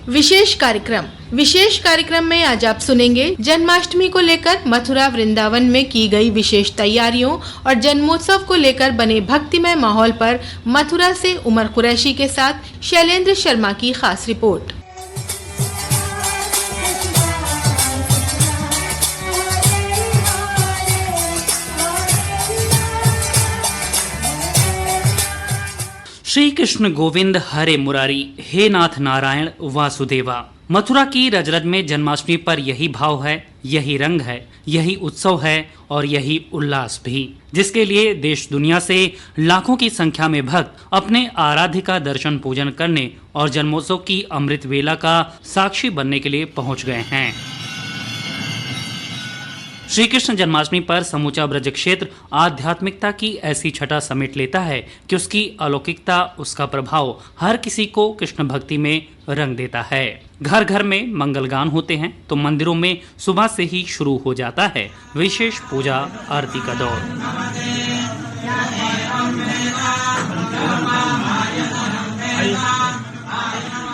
विशेष कार्यक्रम में आज आप सुनेंगे जन्माष्टमी को लेकर मथुरा वृंदावन में की गई विशेष तैयारियों और जन्मोत्सव को लेकर बने भक्तिमय माहौल पर मथुरा से उमर कुरैशी के साथ शैलेंद्र शर्मा की खास रिपोर्ट। श्री कृष्ण गोविंद हरे मुरारी, हे नाथ नारायण वासुदेवा। मथुरा की रजरज में जन्माष्टमी पर यही भाव है, यही रंग है, यही उत्सव है और यही उल्लास भी, जिसके लिए देश दुनिया से लाखों की संख्या में भक्त अपने आराध्य का दर्शन पूजन करने और जन्मोत्सव की अमृत वेला का साक्षी बनने के लिए पहुंच गए हैं। श्री कृष्ण जन्माष्टमी पर समूचा ब्रज क्षेत्र आध्यात्मिकता की ऐसी छटा समेट लेता है कि उसकी अलौकिकता, उसका प्रभाव हर किसी को कृष्ण भक्ति में रंग देता है। घर घर में मंगलगान होते हैं तो मंदिरों में सुबह से ही शुरू हो जाता है विशेष पूजा आरती का दौर।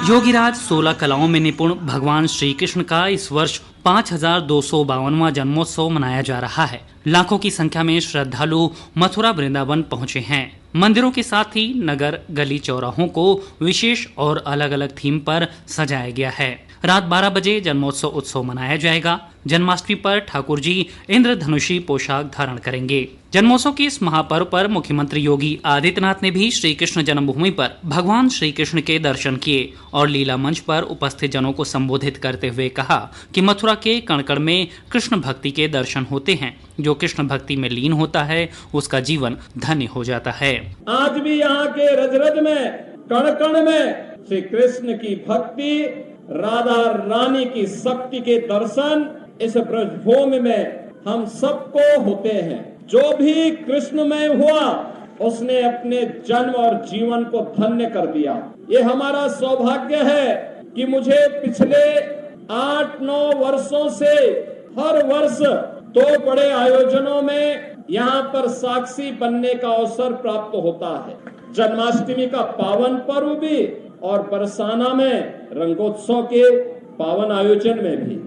योगीराज 16 कलाओं में निपुण भगवान श्री कृष्ण का इस वर्ष 5252वां जन्मोत्सव मनाया जा रहा है। लाखों की संख्या में श्रद्धालु मथुरा वृंदावन पहुंचे हैं। मंदिरों के साथ ही नगर गली चौराहों को विशेष और अलग अलग थीम पर सजाया गया है। रात 12 बजे जन्मोत्सव उत्सव मनाया जाएगा। जन्माष्टमी पर ठाकुर जी इंद्रधनुषी पोशाक धारण करेंगे। जन्मोत्सव के इस महापर्व पर मुख्यमंत्री योगी आदित्यनाथ ने भी श्री कृष्ण जन्मभूमि पर भगवान श्री कृष्ण के दर्शन किए और लीला मंच पर उपस्थित जनों को संबोधित करते हुए कहा कि मथुरा के कण कण में कृष्ण भक्ति के दर्शन होते हैं। जो कृष्ण भक्ति में लीन होता है उसका जीवन धन्य हो जाता है। आज भी यहाँ के रजरज में कण कण में श्री कृष्ण की भक्ति, राधा रानी की शक्ति के दर्शन इस ब्रजभूमि में हम सबको होते हैं। जो भी कृष्णमय हुआ उसने अपने जन्म और जीवन को धन्य कर दिया। ये हमारा सौभाग्य है कि मुझे पिछले 8-9 वर्षों से हर वर्ष 2 बड़े आयोजनों में यहाँ पर साक्षी बनने का अवसर प्राप्त होता है। जन्माष्टमी का पावन पर्व भी और बरसाना में रंगोत्सव के पावन आयोजन में भी।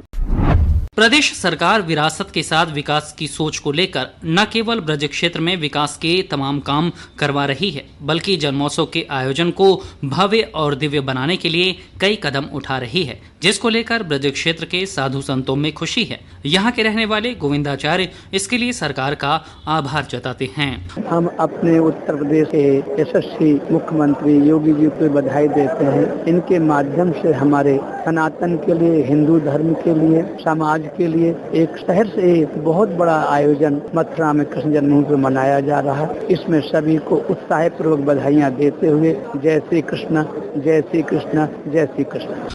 प्रदेश सरकार विरासत के साथ विकास की सोच को लेकर न केवल ब्रज क्षेत्र में विकास के तमाम काम करवा रही है, बल्कि जन्मोत्सव के आयोजन को भव्य और दिव्य बनाने के लिए कई कदम उठा रही है, जिसको लेकर ब्रज क्षेत्र के साधु संतों में खुशी है। यहाँ के रहने वाले गोविंदाचार्य इसके लिए सरकार का आभार जताते हैं। हम अपने उत्तर प्रदेश के यशस्वी मुख्यमंत्री योगी जी को बधाई देते हैं। इनके माध्यम से हमारे सनातन के लिए, हिंदू धर्म के लिए, समाज के लिए एक शहर से एक बहुत बड़ा आयोजन मथुरा में कृष्ण जन्मभूमि पर मनाया जा रहा है। इसमें सभी को उत्साह पूर्वक बधाइयाँ देते हुए जय श्री कृष्ण, जय श्री कृष्ण, जय श्री कृष्ण।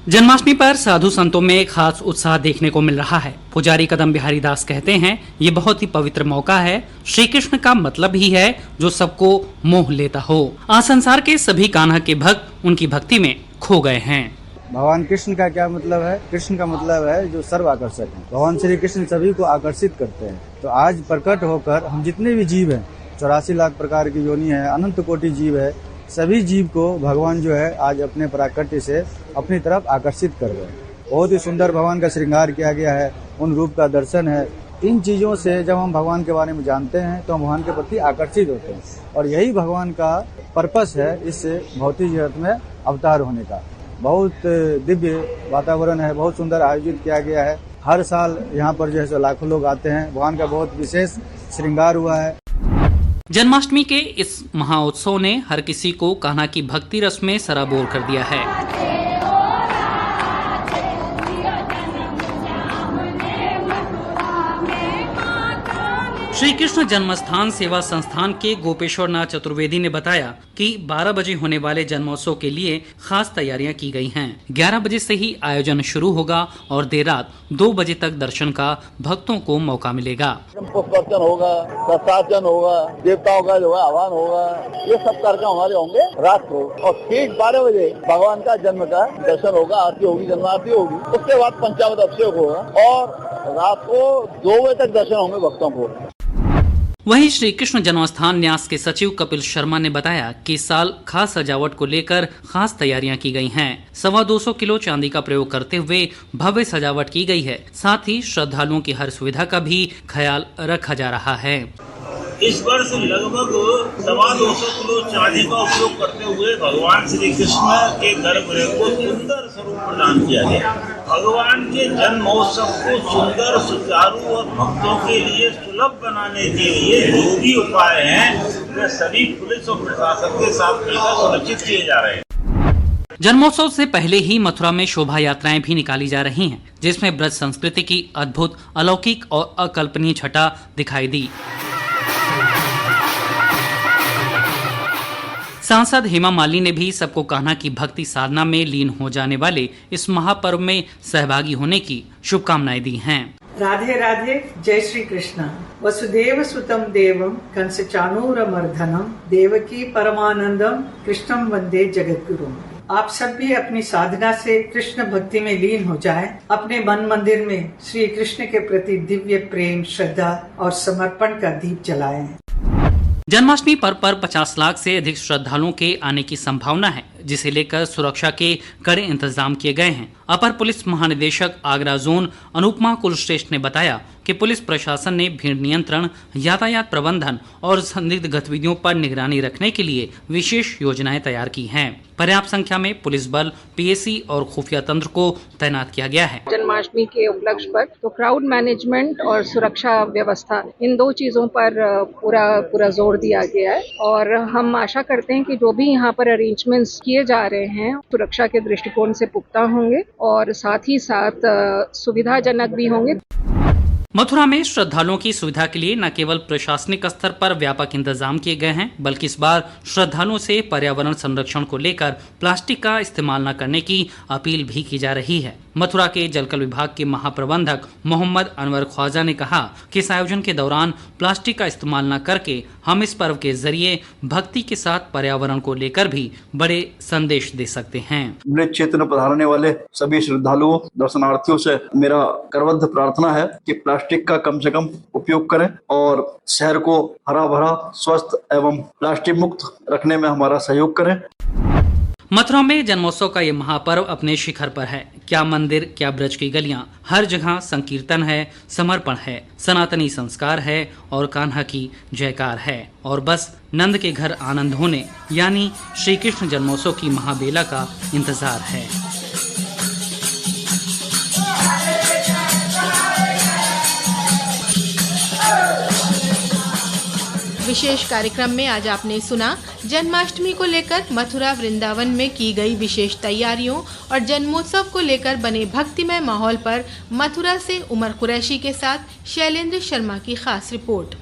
जन्माष्टमी पर साधु संतों में एक खास उत्साह देखने को मिल रहा है। पुजारी कदम बिहारी दास कहते हैं, ये बहुत ही पवित्र मौका है। श्री कृष्ण का मतलब ही है जो सबको मोह लेता हो। आज संसार के सभी कान्हा के भक्त उनकी भक्ति में खो गए हैं। भगवान कृष्ण का क्या मतलब है? कृष्ण का मतलब है जो सर्व आकर्षक है। भगवान श्री कृष्ण सभी को आकर्षित करते हैं। तो आज प्रकट होकर हम जितने भी जीव हैं, 84 लाख प्रकार की योनि है, अनंत कोटि जीव है, सभी जीव को भगवान जो है आज अपने प्राकट्य से अपनी तरफ आकर्षित कर रहे हैं। बहुत ही सुंदर भगवान का श्रृंगार किया गया है, उन रूप का दर्शन है। इन चीजों से जब हम भगवान के बारे में जानते हैं तो हम भगवान के प्रति आकर्षित होते हैं और यही भगवान का पर्पस है इस भौतिक जगत में अवतार होने का। बहुत दिव्य वातावरण है, बहुत सुंदर आयोजित किया गया है। हर साल यहाँ पर जो है लाखों लोग आते हैं। भगवान का बहुत विशेष श्रृंगार हुआ है। जन्माष्टमी के इस महाउत्सव ने हर किसी को कान्हा की भक्ति रस में सराबोर कर दिया है। श्री कृष्ण जन्मस्थान सेवा संस्थान के गोपेश्वर नाथ चतुर्वेदी ने बताया कि 12 बजे होने वाले जन्मोत्सव के लिए खास तैयारियां की गई हैं। 11 बजे से ही आयोजन शुरू होगा और देर रात 2 बजे तक दर्शन का भक्तों को मौका मिलेगा। पुष्पार्चन होगा, प्रसादन होगा, देवताओं का जो है आह्वान होगा, ये सब कार्यक्रम हमारे होंगे रात को। और ठीक 12 बजे भगवान का जन्म का दर्शन होगा, आरती होगी, जन्मारती होगी। उसके बाद पंचामृत अभिषेक होगा और रात को 2 बजे तक दर्शन होंगे भक्तों को। वहीं श्री कृष्ण जन्मस्थान न्यास के सचिव कपिल शर्मा ने बताया कि इस साल खास सजावट को लेकर खास तैयारियां की गई हैं। 250 किलो चांदी का प्रयोग करते हुए भव्य सजावट की गई है। साथ ही श्रद्धालुओं की हर सुविधा का भी ख्याल रखा जा रहा है। इस वर्ष लगभग 250 किलो चांदी का उपयोग करते हुए भगवान श्री कृष्ण के गर्भगृह को सुंदर स्वरूप प्रदान किया गया। भगवान के जन्म महोत्सव को सुंदर, सुचारू और भक्तों के लिए सुलभ बनाने के लिए जो भी उपाय हैं वे सभी पुलिस और प्रशासन के साथ मिलकर सुनिश्चित किए जा रहे हैं। जन्मोत्सव से पहले ही मथुरा में शोभा यात्राएं भी निकाली जा रही हैं, जिसमें ब्रज संस्कृति की अद्भुत, अलौकिक और अकल्पनीय छटा दिखाई दी। सांसद हेमा मालिनी ने भी सबको कहना की भक्ति साधना में लीन हो जाने वाले इस महापर्व में सहभागी होने की शुभकामनाएं दी हैं। राधे राधे, जय श्री कृष्ण। वसुदेव सुतम देवम कंस चाणूरमर्दनम देवकी परमानंदम कृष्णम वंदे जगद्गुरुम। आप सब भी अपनी साधना से कृष्ण भक्ति में लीन हो जाएं। अपने मन मंदिर में श्री कृष्ण के प्रति दिव्य प्रेम, श्रद्धा और समर्पण का दीप जलाएं। जन्माष्टमी पर्व पर 50 लाख से अधिक श्रद्धालुओं के आने की संभावना है, जिसे लेकर सुरक्षा के कड़े इंतजाम किए गए हैं। अपर पुलिस महानिदेशक आगरा जोन अनुपमा कुलश्रेष्ठ ने बताया कि पुलिस प्रशासन ने भीड़ नियंत्रण, यातायात प्रबंधन और संदिग्ध गतिविधियों पर निगरानी रखने के लिए विशेष योजनाएं तैयार की हैं। पर्याप्त संख्या में पुलिस बल, पीएसी और खुफिया तंत्र को तैनात किया गया है। जन्माष्टमी के उपलक्ष्य पर तो क्राउड मैनेजमेंट और सुरक्षा व्यवस्था, इन दो चीजों पर पूरा जोर दिया गया है और हम आशा करते हैं कि जो भी यहाँ पर अरेंजमेंट्स किए जा रहे हैं सुरक्षा के दृष्टिकोण से पुख्ता होंगे और साथ ही साथ सुविधाजनक भी होंगे। मथुरा में श्रद्धालुओं की सुविधा के लिए न केवल प्रशासनिक स्तर पर व्यापक इंतजाम किए गए हैं, बल्कि इस बार श्रद्धालुओं से पर्यावरण संरक्षण को लेकर प्लास्टिक का इस्तेमाल न करने की अपील भी की जा रही है। मथुरा के जलकल विभाग के महाप्रबंधक मोहम्मद अनवर ख्वाजा ने कहा कि इस आयोजन के दौरान प्लास्टिक का इस्तेमाल न करके हम इस पर्व के जरिए भक्ति के साथ पर्यावरण को लेकर भी बड़े संदेश दे सकते हैं। ब्रज क्षेत्र में पधारने वाले सभी श्रद्धालुओं, दर्शनार्थियों से मेरा करबद्ध प्रार्थना है कि प्लास्टिक का कम से कम उपयोग करें और शहर को हरा भरा, स्वस्थ एवं प्लास्टिक मुक्त रखने में हमारा सहयोग करें। मथुरा में जन्मोत्सव का ये महापर्व अपने शिखर पर है। क्या मंदिर, क्या ब्रज की गलियां, हर जगह संकीर्तन है, समर्पण है, सनातनी संस्कार है और कान्हा की जयकार है और बस नंद के घर आनंद होने यानी श्री कृष्ण जन्मोत्सव की महाबेला का इंतजार है। विशेष कार्यक्रम में आज आपने सुना जन्माष्टमी को लेकर मथुरा वृंदावन में की गई विशेष तैयारियों और जन्मोत्सव को लेकर बने भक्तिमय माहौल पर मथुरा से उमर कुरैशी के साथ शैलेंद्र शर्मा की खास रिपोर्ट।